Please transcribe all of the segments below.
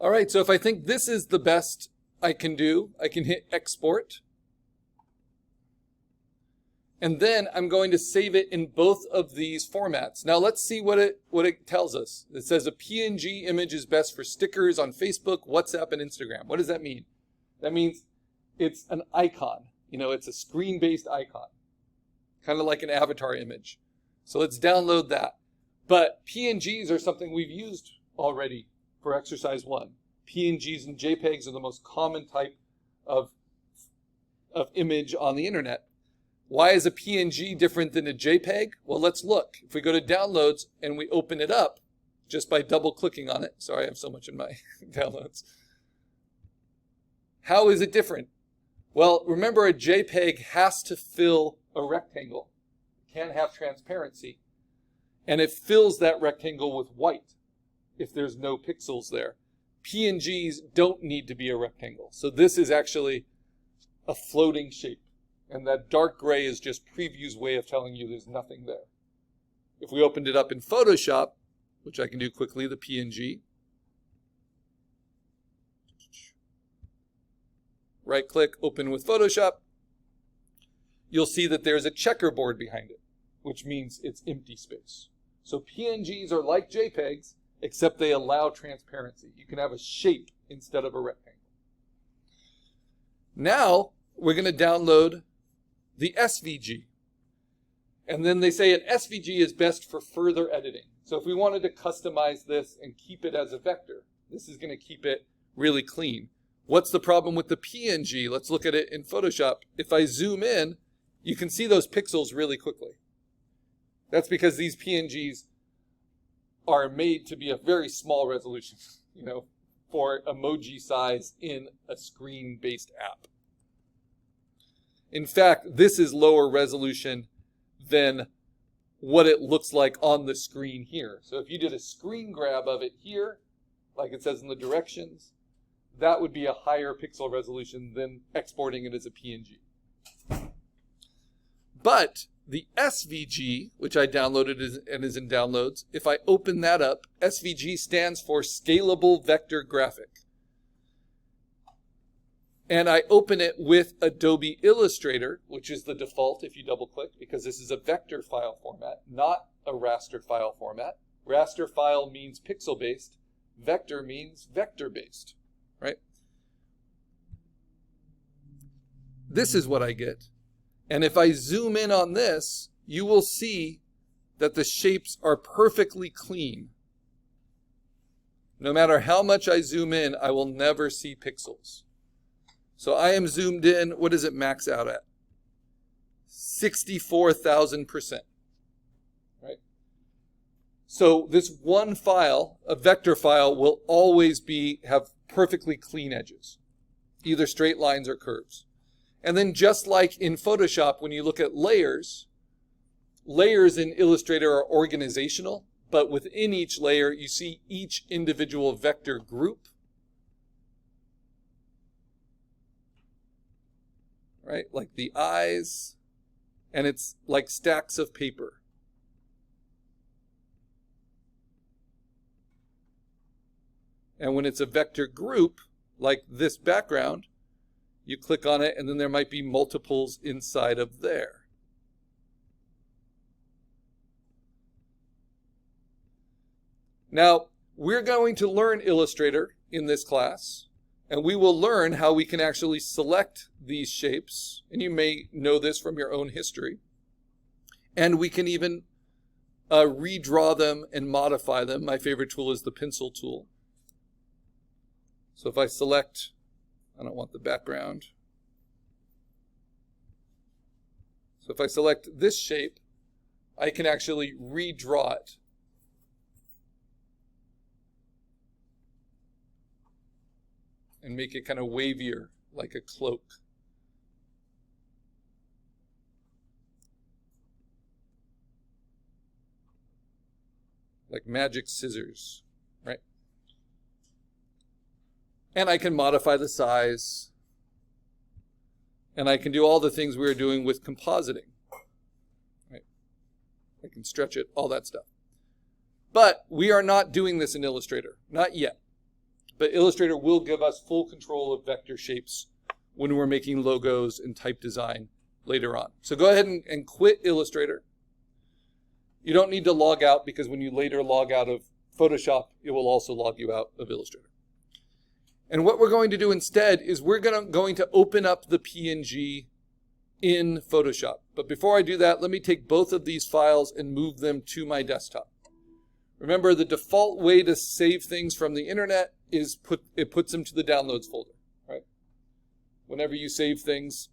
All right, so if I think this is the best I can do, I can hit export. And then I'm going to save it in both of these formats. Now let's see what it tells us. It says a PNG image is best for stickers on Facebook, WhatsApp, and Instagram. What does that mean? That means it's an icon. You know, it's a screen-based icon, kind of like an avatar image. So let's download that. But PNGs are something we've used already for exercise 1. PNGs and JPEGs are the most common type of image on the internet. Why is a PNG different than a JPEG? Well, let's look. If we go to downloads and we open it up just by double clicking on it. Sorry, I have so much in my downloads. How is it different? Well, remember a JPEG has to fill a rectangle. It can't have transparency. And it fills that rectangle with white if there's no pixels there. PNGs don't need to be a rectangle. So this is actually a floating shape. And that dark gray is just Preview's way of telling you there's nothing there. If we opened it up in Photoshop, which I can do quickly, the PNG, right click, open with Photoshop, you'll see that there's a checkerboard behind it, which means it's empty space. So PNGs are like JPEGs, except they allow transparency. You can have a shape instead of a rectangle. Now we're going to download the SVG. And then they say an SVG is best for further editing. So if we wanted to customize this and keep it as a vector, this is going to keep it really clean. What's the problem with the PNG? Let's look at it in Photoshop. If I zoom in, you can see those pixels really quickly. That's because these PNGs are made to be a very small resolution, you know, for emoji size in a screen-based app. In fact, this is lower resolution than what it looks like on the screen here. So if you did a screen grab of it here, like it says in the directions, that would be a higher pixel resolution than exporting it as a PNG. But the SVG, which I downloaded and is in downloads, if I open that up, SVG stands for Scalable Vector Graphic. And I open it with Adobe Illustrator, which is the default if you double click, because this is a vector file format, not a raster file format. Raster file means pixel-based. Vector means vector-based, right? This is what I get. And if I zoom in on this, you will see that the shapes are perfectly clean. No matter how much I zoom in, I will never see pixels. So I am zoomed in, what does it max out at? 64,000%, right? So this one file, a vector file, will always have perfectly clean edges, either straight lines or curves. And then just like in Photoshop, when you look at layers, layers in Illustrator are organizational, but within each layer, you see each individual vector group. Right, like the eyes, and it's like stacks of paper. And when it's a vector group, like this background, you click on it, and then there might be multiples inside of there. Now, we're going to learn Illustrator in this class. And we will learn how we can actually select these shapes. And you may know this from your own history. And we can even redraw them and modify them. My favorite tool is the pencil tool. So if I select, I don't want the background. So if I select this shape, I can actually redraw it. And make it kind of wavier, like a cloak. Like magic scissors, right? And I can modify the size. And I can do all the things we were doing with compositing. Right? I can stretch it, all that stuff. But we are not doing this in Illustrator, not yet. But Illustrator will give us full control of vector shapes when we're making logos and type design later on. So go ahead and quit Illustrator. You don't need to log out, because when you later log out of Photoshop, it will also log you out of Illustrator. And what we're going to do instead is we're going to open up the PNG in Photoshop. But before I do that, let me take both of these files and move them to my desktop. Remember, the default way to save things from the internet is it puts them to the downloads folder, right? Whenever you save things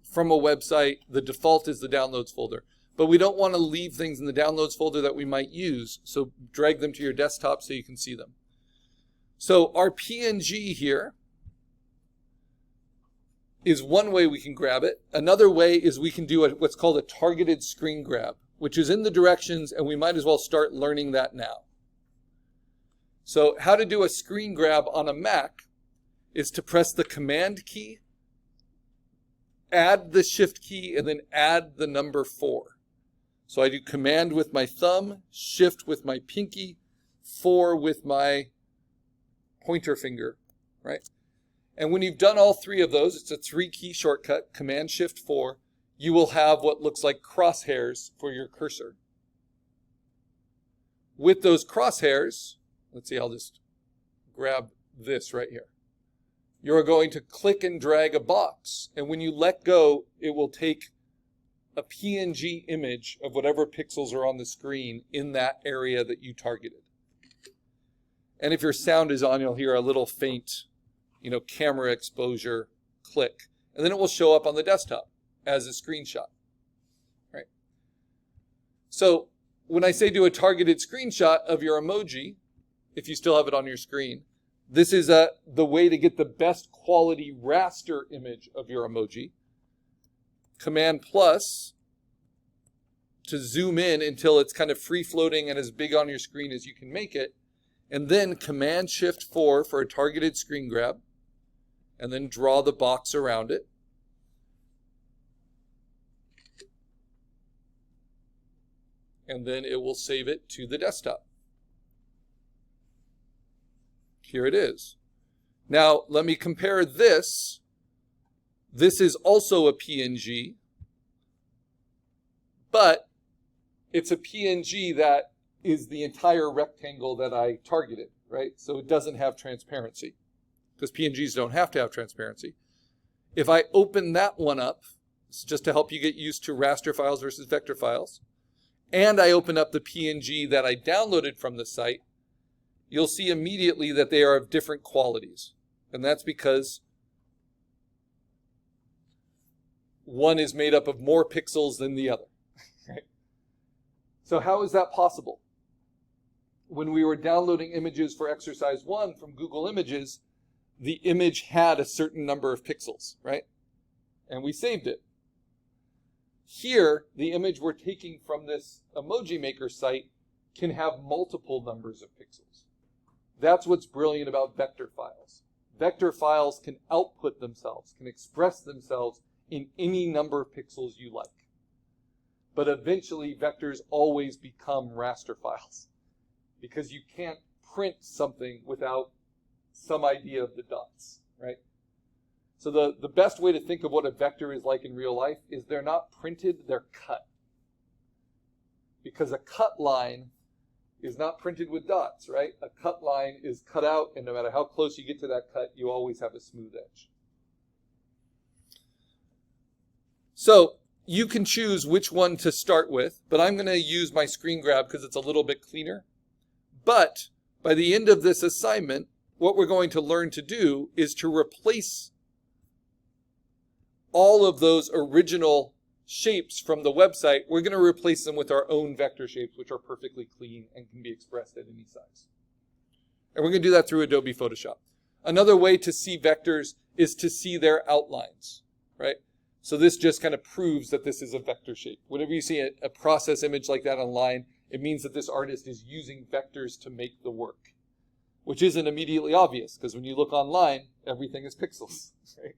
from a website, the default is the downloads folder. But we don't want to leave things in the downloads folder that we might use, so drag them to your desktop so you can see them. So our PNG here is one way we can grab it. Another way is we can do what's called a targeted screen grab, which is in the directions, and we might as well start learning that now. So how to do a screen grab on a Mac is to press the Command key, add the Shift key, and then add the number 4. So I do Command with my thumb, Shift with my pinky, 4 with my pointer finger, right? And when you've done all 3 of those, it's a 3-key shortcut, Command Shift 4, you will have what looks like crosshairs for your cursor. With those crosshairs, let's see, I'll just grab this right here. You're going to click and drag a box, and when you let go, it will take a PNG image of whatever pixels are on the screen in that area that you targeted. And if your sound is on, you'll hear a little faint, camera exposure click, and then it will show up on the desktop as a screenshot, right? So when I say do a targeted screenshot of your emoji, if you still have it on your screen, this is the way to get the best quality raster image of your emoji. Command plus to zoom in until it's kind of free floating and as big on your screen as you can make it. And then Command Shift 4 for a targeted screen grab. And then draw the box around it. And then it will save it to the desktop. Here it is. Now, let me compare this. This is also a PNG, but it's a PNG that is the entire rectangle that I targeted, right? So it doesn't have transparency, because PNGs don't have to have transparency. If I open that one up, it's just to help you get used to raster files versus vector files, and I open up the PNG that I downloaded from the site, you'll see immediately that they are of different qualities. And that's because one is made up of more pixels than the other. Right? So how is that possible? When we were downloading images for exercise 1 from Google Images, the image had a certain number of pixels, right? And we saved it. Here, the image we're taking from this Emoji Maker site can have multiple numbers of pixels. That's what's brilliant about vector files. Vector files can output themselves, can express themselves in any number of pixels you like. But eventually, vectors always become raster files, because you can't print something without some idea of the dots, right? So the best way to think of what a vector is like in real life is they're not printed, they're cut. Because a cut line is not printed with dots, right? A cut line is cut out, and no matter how close you get to that cut, you always have a smooth edge. So you can choose which one to start with, but I'm going to use my screen grab because it's a little bit cleaner. But by the end of this assignment, what we're going to learn to do is to replace all of those original shapes from the website. We're going to replace them with our own vector shapes, which are perfectly clean and can be expressed at any size. And we're going to do that through Adobe Photoshop. Another way to see vectors is to see their outlines, right? So this just kind of proves that this is a vector shape. Whenever you see a process image like that online, it means that this artist is using vectors to make the work, which isn't immediately obvious, because when you look online, everything is pixels, right?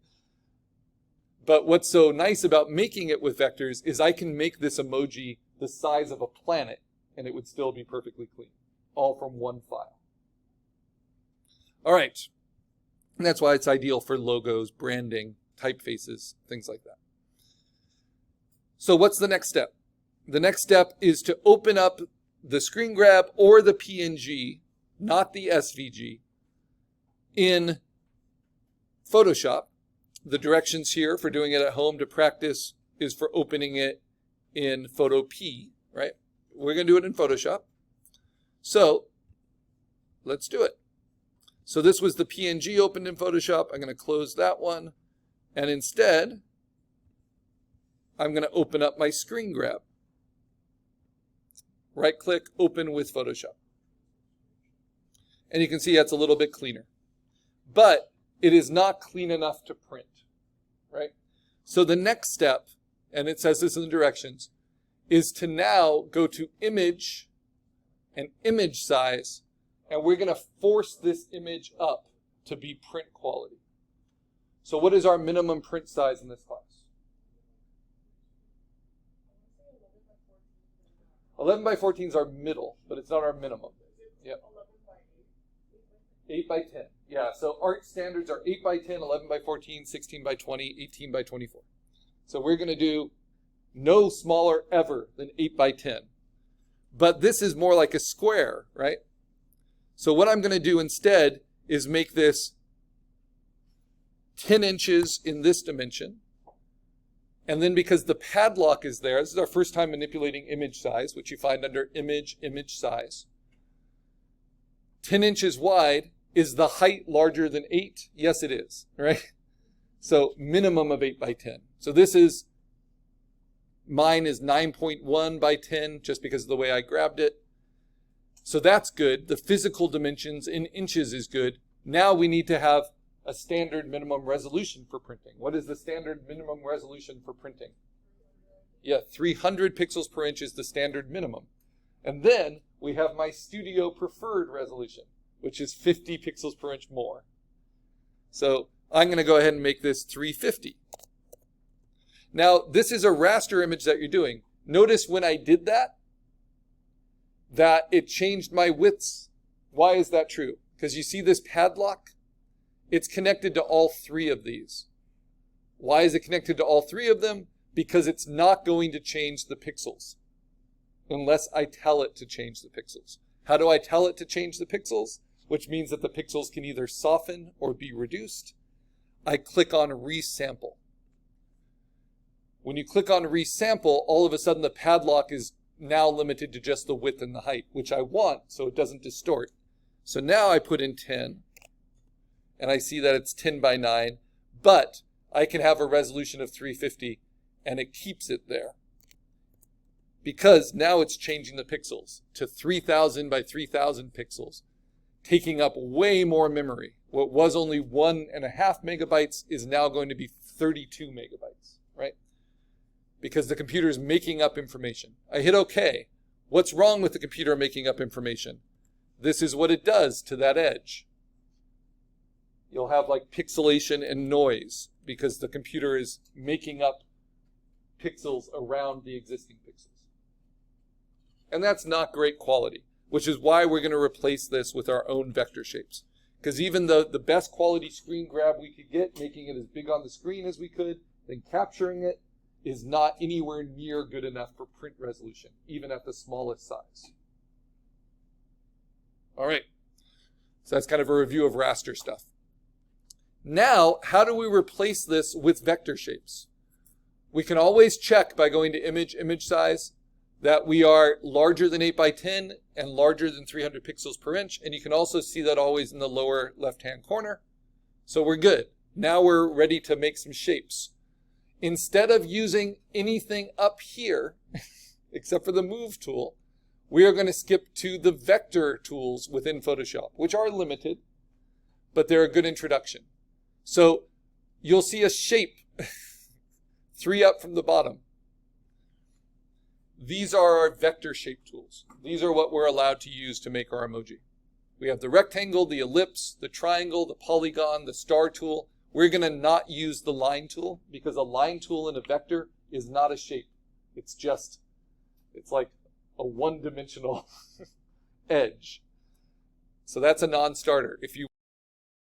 But what's so nice about making it with vectors is I can make this emoji the size of a planet, and it would still be perfectly clean, all from one file. All right. And that's why it's ideal for logos, branding, typefaces, things like that. So what's the next step? The next step is to open up the screen grab or the PNG, not the SVG, in Photoshop. The directions here for doing it at home to practice is for opening it in Photo P, right? We're going to do it in Photoshop. So let's do it. So this was the PNG opened in Photoshop. I'm going to close that one. And instead, I'm going to open up my screen grab. Right click, open with Photoshop. And you can see that's a little bit cleaner. But it is not clean enough to print, right? So the next step, and it says this in the directions, is to now go to image and image size, and we're going to force this image up to be print quality. So what is our minimum print size in this class? 11 by 14 is our middle, but it's not our minimum. Yep. 8 by 10. Yeah, so art standards are 8 by 10, 11 by 14, 16 by 20, 18 by 24. So we're going to do no smaller ever than 8 by 10. But this is more like a square, right? So what I'm going to do instead is make this 10 inches in this dimension. And then because the padlock is there, this is our first time manipulating image size, which you find under image, image size. 10 inches wide. Is the height larger than 8? Yes, it is, right? So minimum of 8 by 10. So this is, mine is 9.1 by 10, just because of the way I grabbed it. So that's good. The physical dimensions in inches is good. Now we need to have a standard minimum resolution for printing. What is the standard minimum resolution for printing? Yeah, 300 pixels per inch is the standard minimum. And then we have my studio preferred resolution, which is 50 pixels per inch more. So I'm going to go ahead and make this 350. Now, this is a raster image that you're doing. Notice when I did that it changed my widths. Why is that true? Because you see this padlock? It's connected to all three of these. Why is it connected to all three of them? Because it's not going to change the pixels unless I tell it to change the pixels. How do I tell it to change the pixels? Which means that the pixels can either soften or be reduced. I click on resample. When you click on resample, all of a sudden the padlock is now limited to just the width and the height, which I want so it doesn't distort. So now I put in 10, and I see that it's 10 by 9, but I can have a resolution of 350, and it keeps it there. Because now it's changing the pixels to 3000 by 3000 pixels, taking up way more memory. What was only 1.5 megabytes is now going to be 32 megabytes, right? Because the computer is making up information. I hit OK. What's wrong with the computer making up information? This is what it does to that edge. You'll have like pixelation and noise because the computer is making up pixels around the existing pixels. And that's not great quality, which is why we're going to replace this with our own vector shapes. Because even though the best quality screen grab we could get, making it as big on the screen as we could, then capturing it, is not anywhere near good enough for print resolution, even at the smallest size. All right, so that's kind of a review of raster stuff. Now, how do we replace this with vector shapes? We can always check by going to image, image size, that we are larger than 8 by 10 and larger than 300 pixels per inch. And you can also see that always in the lower left-hand corner. So we're good. Now we're ready to make some shapes. Instead of using anything up here, except for the move tool, we are going to skip to the vector tools within Photoshop, which are limited, but they're a good introduction. So you'll see a shape 3 up from the bottom. These are our vector shape tools. These are what we're allowed to use to make our emoji. We have the rectangle, the ellipse, the triangle, the polygon, the star tool. We're going to not use the line tool because a line tool in a vector is not a shape. It's like a one-dimensional edge. So that's a non-starter. If you